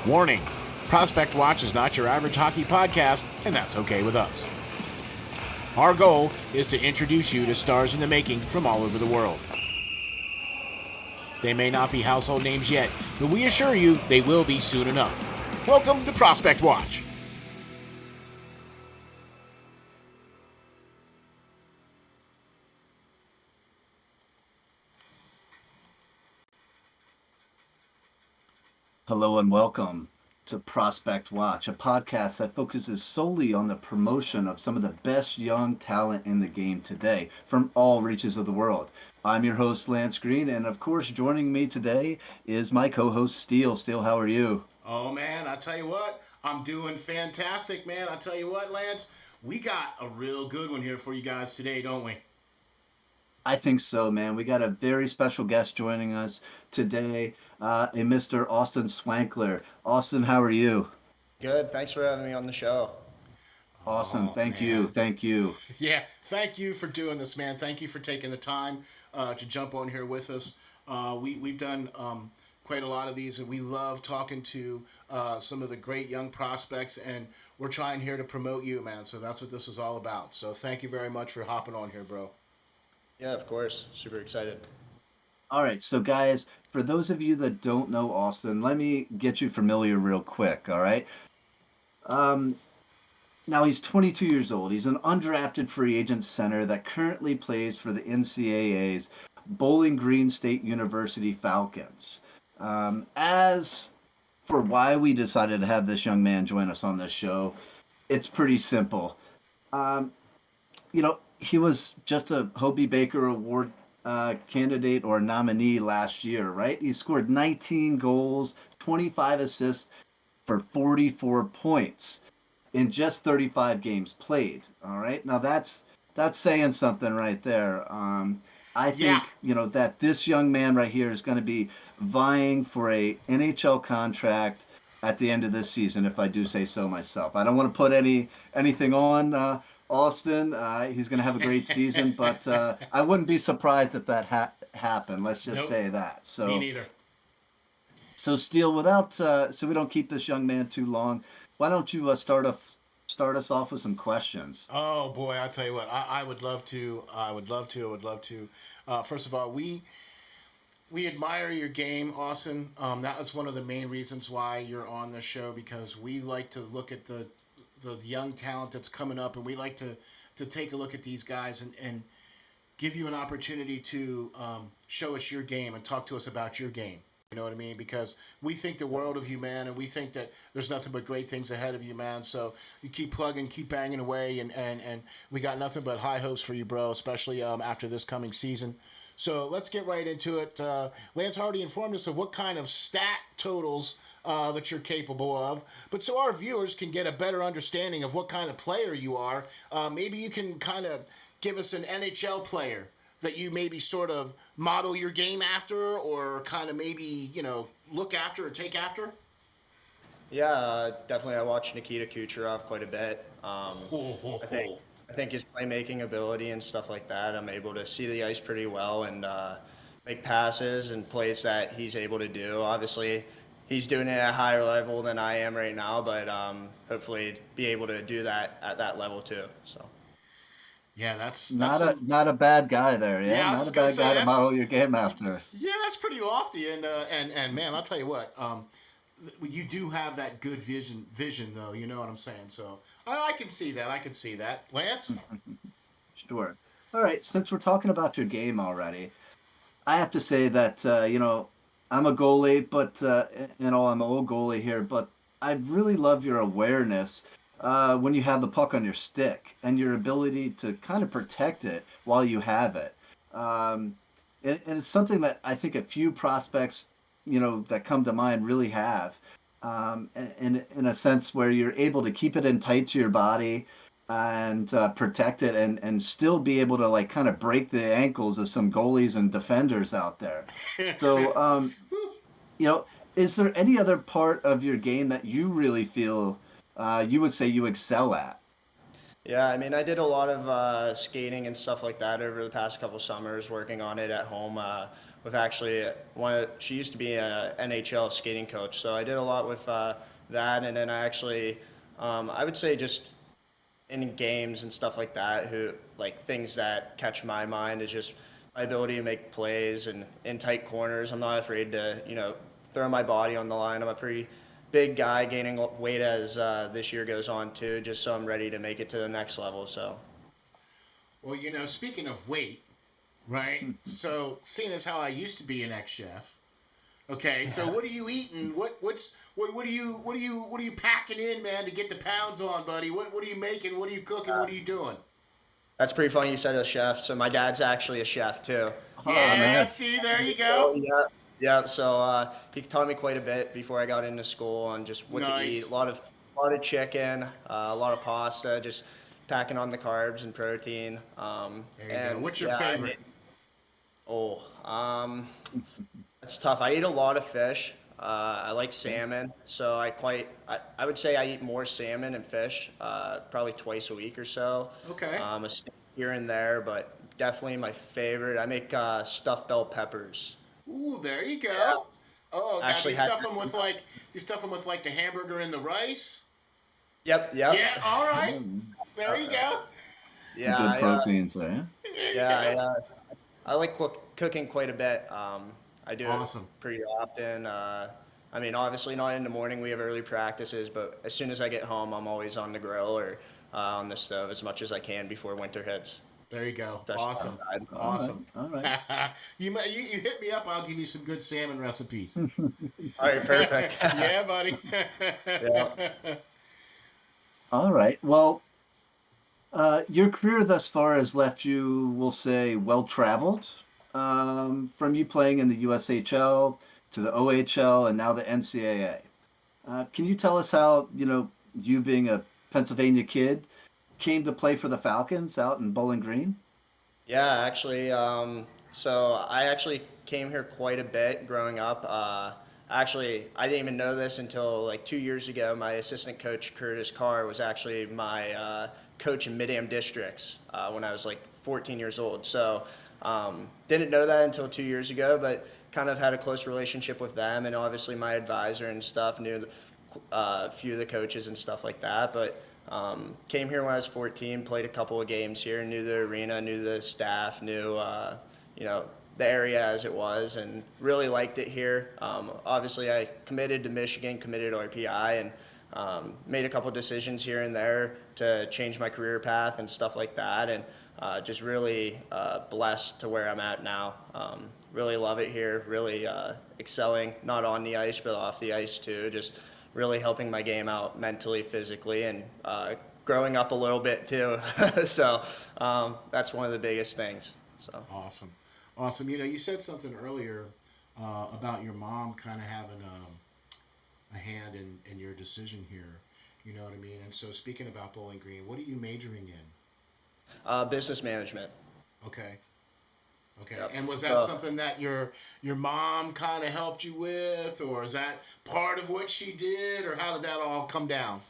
Warning, Prospect Watch is not your average hockey podcast, and that's okay with us. Our goal is to introduce you to stars in the making from all over the world. They may not be household names yet, but we assure you they will be soon enough. Welcome to Prospect Watch. Hello and welcome to Prospect Watch, a podcast that focuses solely on the promotion of some of the best young talent in the game today from all reaches of the world. I'm your host, Lance Green, and of course, joining me today is my co-host, Steel. Steel, how are you? Oh, man, I tell you what, I'm doing fantastic, man. I tell you what, Lance, we got a real good one here for you guys today, don't we? I think so, man. We got a very special guest joining us today, a Mr. Austen Swankler. Austin, how are you? Good. Thanks for having me on the show. Awesome. Oh, Thank you. man. Thank you. Yeah, thank you for doing this, man. Thank you for taking the time to jump on here with us. We've done quite a lot of these, and we love talking to some of the great young prospects, and we're trying here to promote you, man. So that's what this is all about. So thank you very much for hopping on here, bro. Yeah, of course. Super excited. All right, so guys, for those of you that don't know Austin, let me get you familiar real quick, all right? Um, Now he's 22 years old. He's an undrafted free agent center that currently plays for the NCAA's Bowling Green State University Falcons. As for why we decided to have this young man join us on this show, it's pretty simple. Um, he was just a Hobey Baker Award candidate or nominee last year, right? He scored 19 goals, 25 assists for 44 points in just 35 games played. All right, now that's saying something right there. I Yeah. think that this young man right here is going to be vying for a NHL contract at the end of this season, if I do say so myself. I don't want to put anything on Austin. He's going to have a great season, but I wouldn't be surprised if that happened. Let's just Nope. say that. Me So, neither. so Steele, without so we don't keep this young man too long, why don't you start us off with some questions? Oh boy, I tell you what, I would love to. I would love to. I would love to. First of all, we admire your game, Austin. That was one of the main reasons why you're on the show, because we like to look at the young talent that's coming up, and we like to take a look at these guys and give you an opportunity to show us your game and talk to us about your game. You know what I mean? Because we think the world of you, man, and we think that there's nothing but great things ahead of you, man. So you keep plugging, keep banging away, and we got nothing but high hopes for you, bro, especially after this coming season. So let's get right into it. Lance already informed us of what kind of stat totals that you're capable of. But so our viewers can get a better understanding of what kind of player you are, maybe you can kind of give us an NHL player that you maybe sort of model your game after, or kind of maybe, look after or take after? Yeah, definitely. I watch Nikita Kucherov quite a bit. Ho, ho, I think ho. I think his playmaking ability and stuff like that. I'm able to see the ice pretty well and make passes and plays that he's able to do. Obviously, he's doing it at a higher level than I am right now, but hopefully be able to do that at that level too. So. Yeah, that's Not a some. not a bad guy there, yeah. Yeah, I was Not a just gonna bad say guy to that's. model your game after. Yeah, that's pretty lofty, and man, I'll tell you what. You do have that good vision though. You know what I'm saying? So I can see that. I can see that. Lance. Sure. All right, since we're talking about your game already, I have to say that I'm a goalie, but I'm an old goalie here, but I really love your awareness when you have the puck on your stick and your ability to kind of protect it while you have it. Um, and it's something that I think a few prospects, that come to mind really have. In a sense where you're able to keep it in tight to your body and protect it and still be able to like kind of break the ankles of some goalies and defenders out there. So, you know, is there any other part of your game that you really feel you would say you excel at? Yeah, I mean, I did a lot of skating and stuff like that over the past couple summers, working on it at home with actually she used to be an NHL skating coach. So I did a lot with that. And then I actually, I would say just in games and stuff like that, things that catch my mind is just my ability to make plays and in tight corners. I'm not afraid to, throw my body on the line. I'm a pretty big guy, gaining weight as this year goes on too, just so I'm ready to make it to the next level. So. Well, speaking of weight, right? So, seeing as how I used to be an ex-chef, okay. So, what are you eating? What are you packing in, man, to get the pounds on, buddy? What are you making? What are you cooking? What are you doing? That's pretty funny you said a chef. So my dad's actually a chef too. Yeah, nice. see, there you So, go. yeah. So he taught me quite a bit before I got into school on just what to eat. Nice. A lot of chicken, a lot of pasta, just packing on the carbs and protein. There you go. And What's your yeah, favorite? That's tough. I eat a lot of fish. I like salmon, so I would say I eat more salmon and fish, probably twice a week or so. Okay. A steak here and there, but definitely my favorite. I make stuffed bell peppers. Ooh, there you go. Oh, God, Actually do you stuff them with like the hamburger and the rice? Yep. Yeah, all right. There you go. Yeah, Good proteins there. There you yeah, go. I like cooking quite a bit. I do Awesome. it pretty often. I mean, obviously not in the morning. We have early practices, but as soon as I get home, I'm always on the grill or on the stove as much as I can before winter hits. There you go. Especially Awesome. outside. Awesome. All right. You hit me up. I'll give you some good salmon recipes. All right, perfect. Yeah, buddy. Yeah. All right. Well, your career thus far has left you, we'll say, well traveled. From you playing in the USHL to the OHL and now the NCAA. Can you tell us how, you being a Pennsylvania kid came to play for the Falcons out in Bowling Green? Yeah, actually, so I actually came here quite a bit growing up. Actually, I didn't even know this until like 2 years ago. My assistant coach, Curtis Carr, was actually my coach in Mid-Am districts when I was like 14 years old. So didn't know that until 2 years ago, but kind of had a close relationship with them, and obviously my advisor and stuff knew a few of the coaches and stuff like that. But came here when I was 14, played a couple of games here, knew the arena, knew the staff, knew the area as it was, and really liked it here. Obviously, I committed to Michigan, committed to RPI, and made a couple decisions here and there to change my career path and stuff like that, and just really blessed to where I'm at now. Really love it here, really excelling, not on the ice, but off the ice too, just really helping my game out mentally, physically, and growing up a little bit too. So that's one of the biggest things. So Awesome. You said something earlier about your mom kind of having a hand in your decision here. You know what I mean? And so, speaking about Bowling Green, what are you majoring in? Business management. Okay. Yep. And was that something that your mom kind of helped you with, or is that part of what she did, or how did that all come down?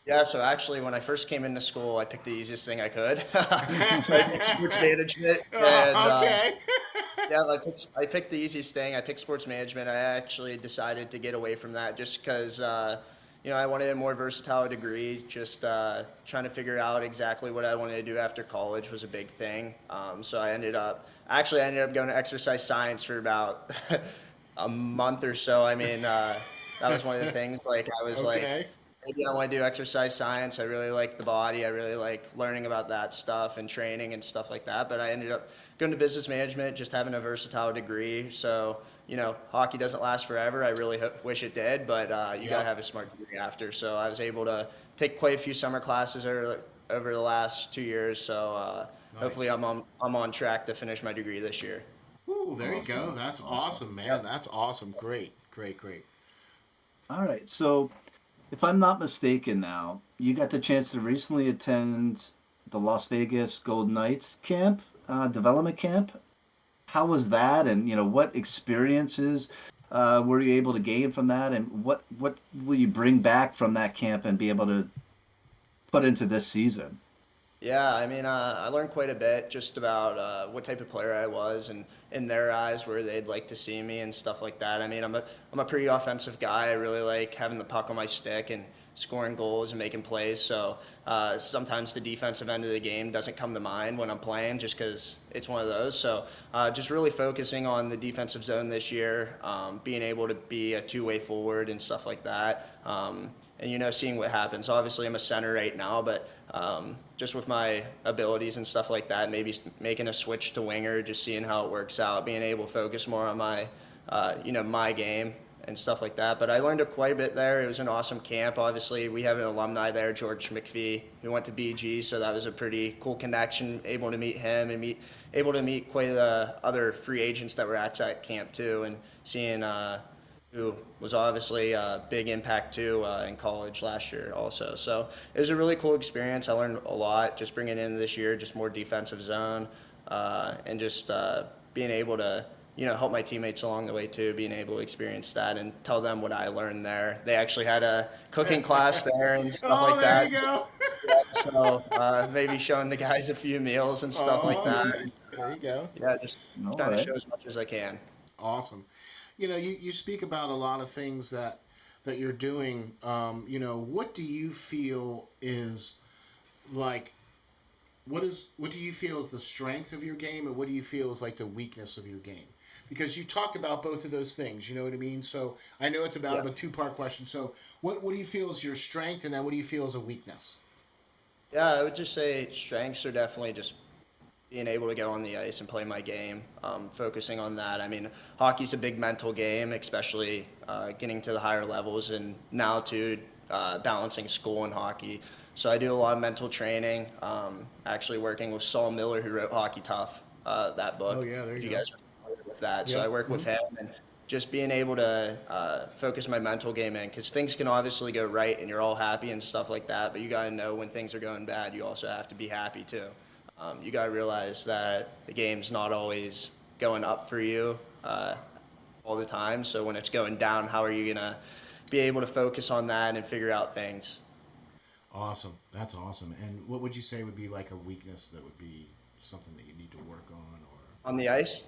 Yeah, so actually, when I first came into school, I picked the easiest thing I could. So I picked sports management. And, Okay. yeah, I picked the easiest thing. I picked sports management. I actually decided to get away from that just because, I wanted a more versatile degree. Just trying to figure out exactly what I wanted to do after college was a big thing. So I ended up going to exercise science for about a month or so. I mean, that was one of the things. Like I was Okay. maybe I want to do exercise science. I really like the body. I really like learning about that stuff and training and stuff like that. But I ended up going to business management, just having a versatile degree. So, hockey doesn't last forever. I really wish it did, but you got to have a smart degree after. So I was able to take quite a few summer classes over the last 2 years. So hopefully I'm on track to finish my degree this year. Ooh, there you go. That's awesome, man. Yep. That's awesome. Great. All right. So, if I'm not mistaken now, you got the chance to recently attend the Las Vegas Golden Knights camp, development camp. How was that? And, what experiences were you able to gain from that? And what will you bring back from that camp and be able to put into this season? Yeah, I mean, I learned quite a bit just about what type of player I was, and in their eyes where they'd like to see me and stuff like that. I mean, I'm a pretty offensive guy. I really like having the puck on my stick and scoring goals and making plays. So sometimes the defensive end of the game doesn't come to mind when I'm playing, just because it's one of those. So just really focusing on the defensive zone this year, being able to be a two-way forward and stuff like that. And seeing what happens. Obviously, I'm a center right now, but just with my abilities and stuff like that, maybe making a switch to winger, just seeing how it works out, being able to focus more on my, my game and stuff like that. But I learned quite a bit there. It was an awesome camp. Obviously, we have an alumni there, George McPhee, who went to BG, so that was a pretty cool connection, able to meet him and able to meet quite the other free agents that were at that camp too, and seeing who was obviously a big impact too in college last year also. So it was a really cool experience. I learned a lot just bringing in this year, just more defensive zone, and just being able to help my teammates along the way too, being able to experience that and tell them what I learned there. They actually had a cooking class there and stuff like that. There you go. So maybe showing the guys a few meals and stuff like that. There you go. Yeah, just All trying to right. show as much as I can. Awesome. You speak about a lot of things that you're doing. What do you feel is like? What do you feel is the strength of your game, and what do you feel is like the weakness of your game? Because you talked about both of those things. You know what I mean? So I know it's about a two-part question. So what do you feel is your strength, and then what do you feel is a weakness? Yeah, I would just say strengths are definitely just being able to go on the ice and play my game, focusing on that. I mean, hockey's a big mental game, especially getting to the higher levels, and now too balancing school and hockey. So I do a lot of mental training. Actually working with Saul Miller, who wrote Hockey Tough, that book. Oh, yeah, there if you you go. guys are familiar with that. So Yeah. I work with him and just being able to focus my mental game in, because things can obviously go right and you're all happy and stuff like that, but you got to know when things are going bad, you also have to be happy too. You got to realize that the game's not always going up for you all the time. So when it's going down, how are you going to be able to focus on that and figure out things? Awesome. That's awesome. And what would you say would be like a weakness that would be something that you need to work on, On the ice?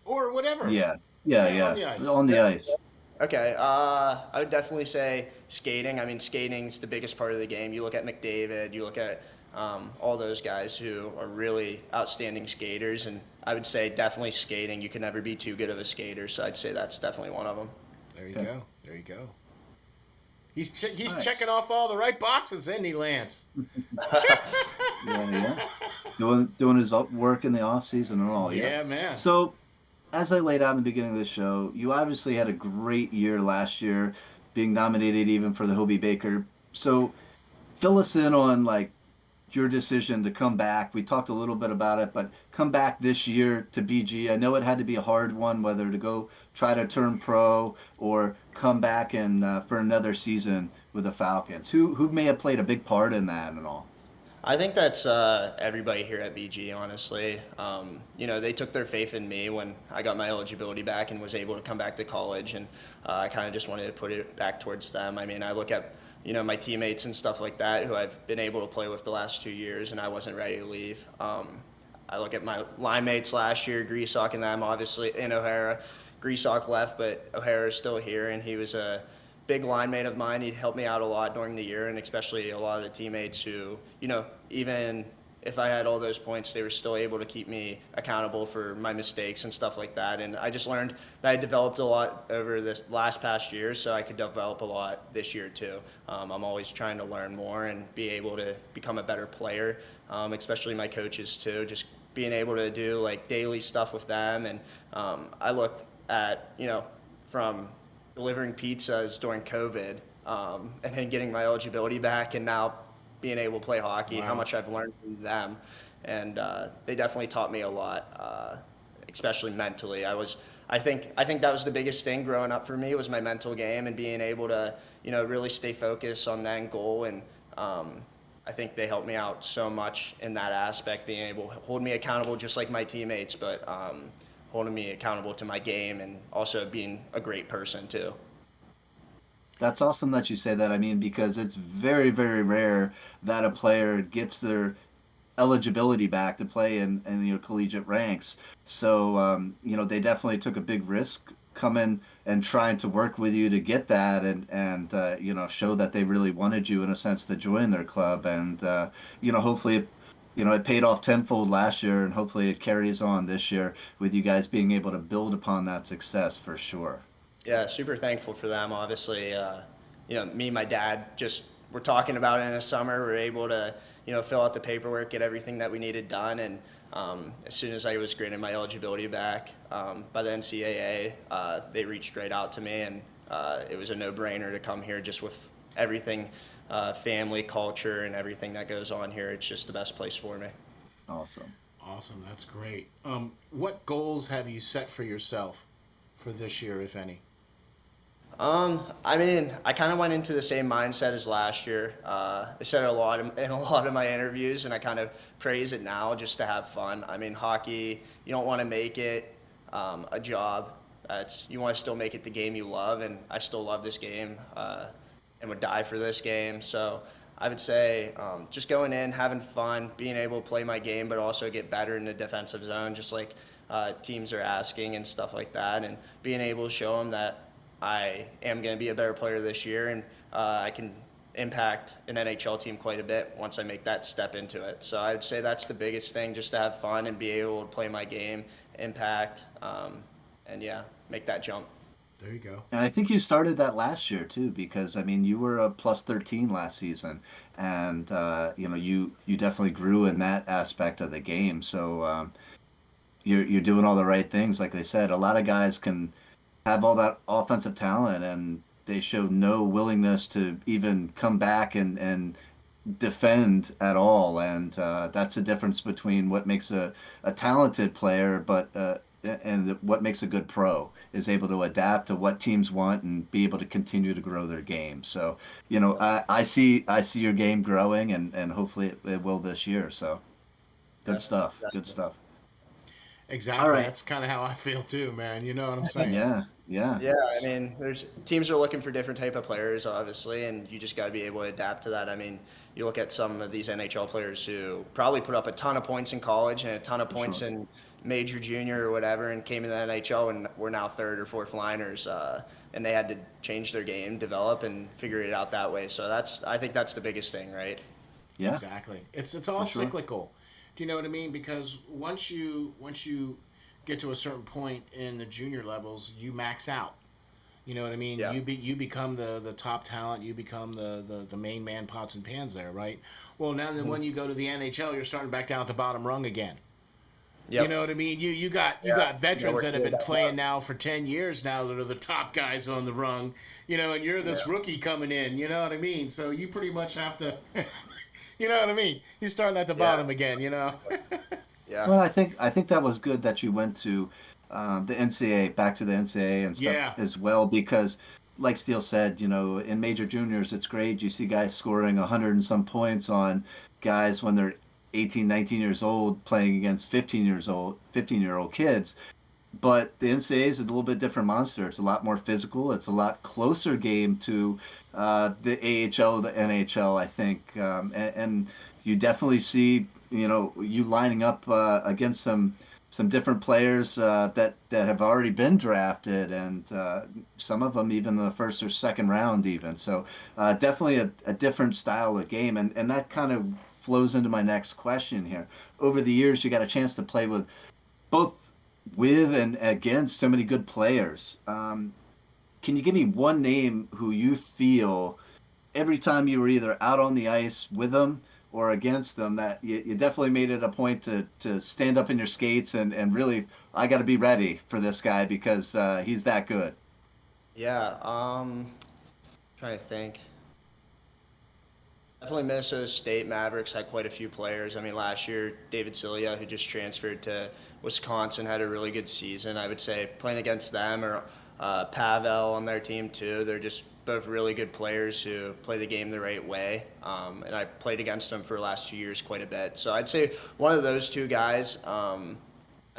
or whatever? Yeah. On the ice. On the ice. Okay, I would definitely say skating. I mean, skating's the biggest part of the game. You look at McDavid, you look at all those guys who are really outstanding skaters, and I would say definitely skating. You can never be too good of a skater, so I'd say that's definitely one of them. There you Okay. go. There you go. He's Nice. checking off all the right boxes, isn't he, Lance? Yeah. Doing his work in the off season and all. Yeah, man. So, as I laid out in the beginning of the show, you obviously had a great year last year, being nominated even for the Hobey Baker. So, fill us in on like your decision to come back. We talked a little bit about it, but come back this year to BG. I know it had to be a hard one, whether to go try to turn pro or come back and for another season with the Falcons. Who may have played a big part in that and all? I think that's everybody here at BG, honestly. They took their faith in me when I got my eligibility back and was able to come back to college, and I kind of just wanted to put it back towards them. I mean, I look at my teammates and stuff like that who I've been able to play with the last 2 years, and I wasn't ready to leave. I look at my line mates last year, Greasock and them, obviously, in O'Hara. Greasock left, but O'Hara's still here, and he was a big line mate of mine. He helped me out a lot during the year, and especially a lot of the teammates who, even if I had all those points, they were still able to keep me accountable for my mistakes and stuff like that. And I just learned that I developed a lot over this past year, so I could develop a lot this year too. I'm always trying to learn more and be able to become a better player, especially my coaches too, just being able to do like daily stuff with them. And I look at, from delivering pizzas during COVID, and then getting my eligibility back, and now being able to play hockey, how much I've learned from them. And they definitely taught me a lot, especially mentally. I think that was the biggest thing growing up for me, was my mental game and being able to, really stay focused on that end goal. And I think they helped me out so much in that aspect, being able to hold me accountable just like my teammates, but holding me accountable to my game and also being a great person too. That's awesome that you say that. I mean, because it's very, very rare that a player gets their eligibility back to play in your collegiate ranks. So they definitely took a big risk coming and trying to work with you to get that, and show that they really wanted you in a sense to join their club, and hopefully it paid off tenfold last year, and hopefully it carries on this year with you guys being able to build upon that success for sure. Yeah, super thankful for them. Obviously, me and my dad just were talking about it in the summer. We were able to, fill out the paperwork, get everything that we needed done, and as soon as I was granted my eligibility back by the NCAA, they reached right out to me, and it was a no-brainer to come here just with everything, family, culture, and everything that goes on here. It's just the best place for me. Awesome. Awesome. That's great. What goals have you set for yourself for this year, if any? I kind of went into the same mindset as last year. I said it in a lot of my interviews, and I kind of praise it now just to have fun. I mean, hockey, you don't want to make it a job. You want to still make it the game you love, and I still love this game and would die for this game. So I would say just going in, having fun, being able to play my game, but also get better in the defensive zone, just like teams are asking and stuff like that, and being able to show them that I am going to be a better player this year, and I can impact an NHL team quite a bit once I make that step into it. So I would say that's the biggest thing, just to have fun and be able to play my game, impact, and make that jump. There you go. And I think you started that last year too, because I mean you were a plus 13 last season, and you definitely grew in that aspect of the game. So you're doing all the right things. Like they said, a lot of guys can have all that offensive talent, and they show no willingness to even come back and defend at all. And that's the difference between what makes a talented player, but and what makes a good pro is able to adapt to what teams want and be able to continue to grow their game. So, I see your game growing, and hopefully it will this year. So, good stuff. Good stuff. Exactly. All right. That's kind of how I feel too, man. You know what I'm saying? Yeah. Yeah. Yeah, I mean, there's teams are looking for different type of players, obviously, and you just got to be able to adapt to that. I mean, you look at some of these NHL players who probably put up a ton of points in college and a ton of points in major, junior, or whatever, and came in the NHL and were now third or fourth liners, and they had to change their game, develop, and figure it out that way. So I think that's the biggest thing, right? Yeah. Exactly. It's all For sure. cyclical. Do you know what I mean? Because once you get to a certain point in the junior levels, you max out. You know what I mean? Yeah. You become the top talent. You become the main man, pots and pans there, right? Well, now then when you go to the NHL, you're starting back down at the bottom rung again. Yep. You know what I mean? You got veterans that have been playing now for 10 years now that are the top guys on the rung. And you're this rookie coming in. You know what I mean? So you pretty much have to. You know what I mean? You're starting at the bottom again. Yeah. Well, I think that was good that you went to the NCAA, back to the NCAA and stuff as well, because like Steele said, in major juniors, it's great. You see guys scoring 100 and some points on guys when they're 18, 19 years old playing against 15-year-old kids. But the NCAA is a little bit different monster. It's a lot more physical. It's a lot closer game to the AHL, the NHL, I think. And you definitely see, you lining up against some different players that have already been drafted, and some of them even in the first or second round even. So definitely a different style of game. And that kind of flows into my next question here. Over the years, you got a chance to play both with and against so many good players. Can you give me one name who you feel every time you were either out on the ice with them or against them that you definitely made it a point to stand up in your skates and really, I got to be ready for this guy because he's that good? Yeah. Trying to think. Definitely Minnesota State Mavericks had quite a few players. I mean, last year, David Cilia, who just transferred to Wisconsin, had a really good season. I would say playing against them, or Pavel on their team too. They're just both really good players who play the game the right way. And I played against them for the last 2 years quite a bit. So I'd say one of those two guys. I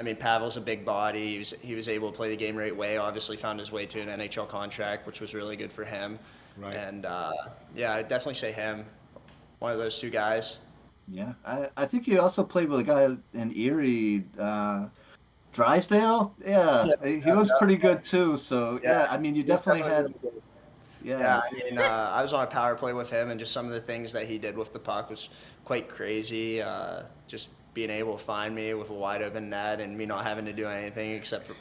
mean, Pavel's a big body. He was able to play the game the right way. Obviously found his way to an NHL contract, which was really good for him. Right. And I'd definitely say him. One of those two guys. Yeah, I think you also played with a guy in Erie, Drysdale. Yeah, Yeah, he was pretty good too. So yeah, yeah, I mean, you he was definitely definitely had. really good. Yeah, Yeah, I mean, I was on a power play with him, and just some of the things that he did with the puck was quite crazy. Just being able to find me with a wide open net and me not having to do anything except for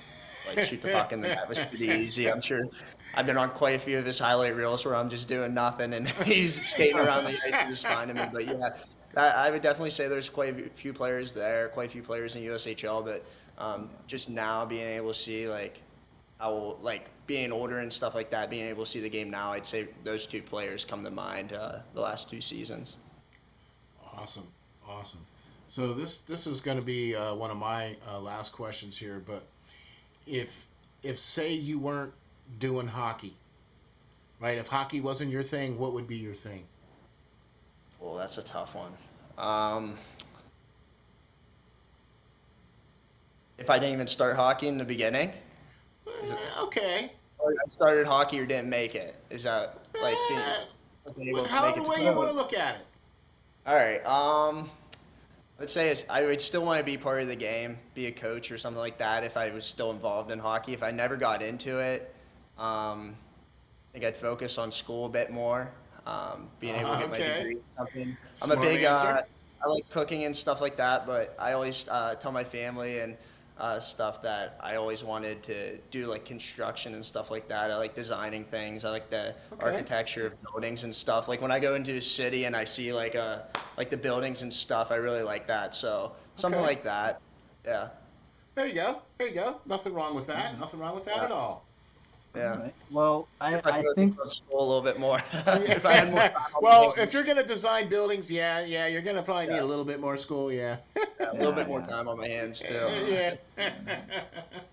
like shoot the puck in the net was pretty easy. I'm sure I've been on quite a few of his highlight reels where I'm just doing nothing and he's skating around the ice and just finding me. But yeah, I would definitely say there's quite a few players there, quite a few players in USHL, but just now being able to see like how like being older and stuff like that, being able to see the game now, I'd say those two players come to mind the last 2 seasons. Awesome, awesome. So this is going to be one of my last questions here. But if say you weren't doing hockey, right? If hockey wasn't your thing, what would be your thing? Well, that's a tough one. Um, if I didn't even start hockey in the beginning, is it, Okay. or I started hockey or didn't make it? Is that like Eh, wasn't able to make however it to way you want to look at it. All right. Let's say I would still want to be part of the game, be a coach or something like that if I was still involved in hockey. If I never got into it, I think I'd focus on school a bit more, being able to get my Okay. degree in something. I'm a Smart big, answer. I like cooking and stuff like that, but I always tell my family and stuff that I always wanted to do like construction and stuff like that. I like designing things. I like the Okay. architecture of buildings and stuff. Like when I go into a city and I see like the buildings and stuff, I really like that. So something Okay. like that. Yeah. There you go. There you go. Nothing wrong with that. Nothing wrong with that Yeah. at all. all Yeah. right. Well, If I I focused think on school a little bit more, if I had more time on my Well, if hands. you're gonna design buildings, yeah, you're gonna probably need Yeah. a little bit more school, yeah. Yeah, a little yeah, bit more yeah. time on my hands too. Yeah.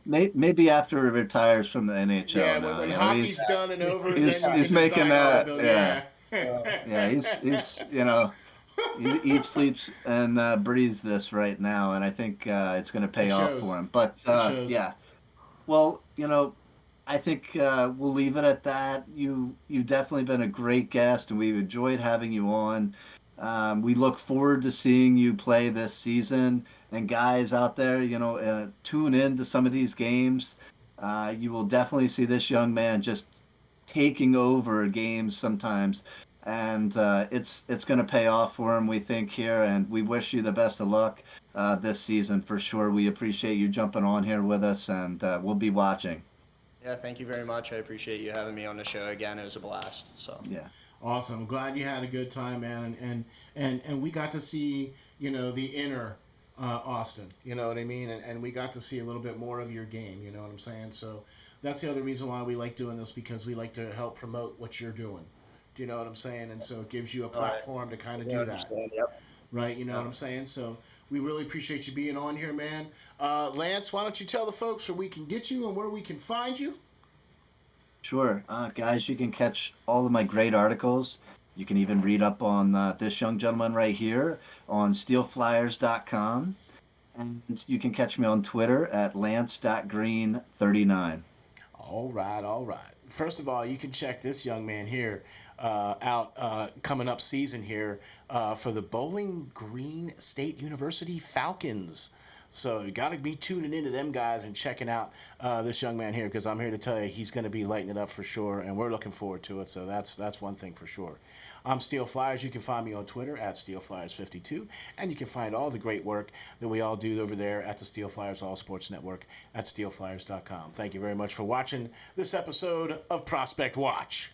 Maybe after he retires from the Yeah, NHL now, when he's hockey's done and over, then you he's can making design all the that. buildings. Yeah, Yeah. yeah. He's he eats, sleeps, and breathes this right now, and I think it's going to pay It off shows. for him. But It shows. yeah, well, I think we'll leave it at that. You've definitely been a great guest, and we've enjoyed having you on. We look forward to seeing you play this season. And guys out there, tune in to some of these games. You will definitely see this young man just taking over games sometimes, and it's going to pay off for him, we think here. And we wish you the best of luck this season for sure. We appreciate you jumping on here with us, and we'll be watching. Yeah, thank you very much. I appreciate you having me on the show again. It was a blast. So, Yeah. Awesome. I'm glad you had a good time, man, and we got to see the inner Austin. You know what I mean? And we got to see a little bit more of your game. You know what I'm saying? So that's the other reason why we like doing this, because we like to help promote what you're doing. Do you know what I'm saying? And so it gives you a all right. platform to kind of Yeah, I do that, understand. Yep. right? You know Yep. what I'm saying? So we really appreciate you being on here, man. Lance, why don't you tell the folks where we can get you and where we can find you? Sure. Guys, you can catch all of my great articles. You can even read up on this young gentleman right here on SteelFlyers.com. And you can catch me on Twitter at Lance.Green39. All right, all right. First of all, you can check this young man here out coming up season here for the Bowling Green State University Falcons. So you got to be tuning into them guys and checking out this young man here, because I'm here to tell you he's going to be lighting it up for sure, and we're looking forward to it. So that's one thing for sure. I'm Steel Flyers. You can find me on Twitter at SteelFlyers52, and you can find all the great work that we all do over there at the Steel Flyers All Sports Network at SteelFlyers.com. Thank you very much for watching this episode of Prospect Watch.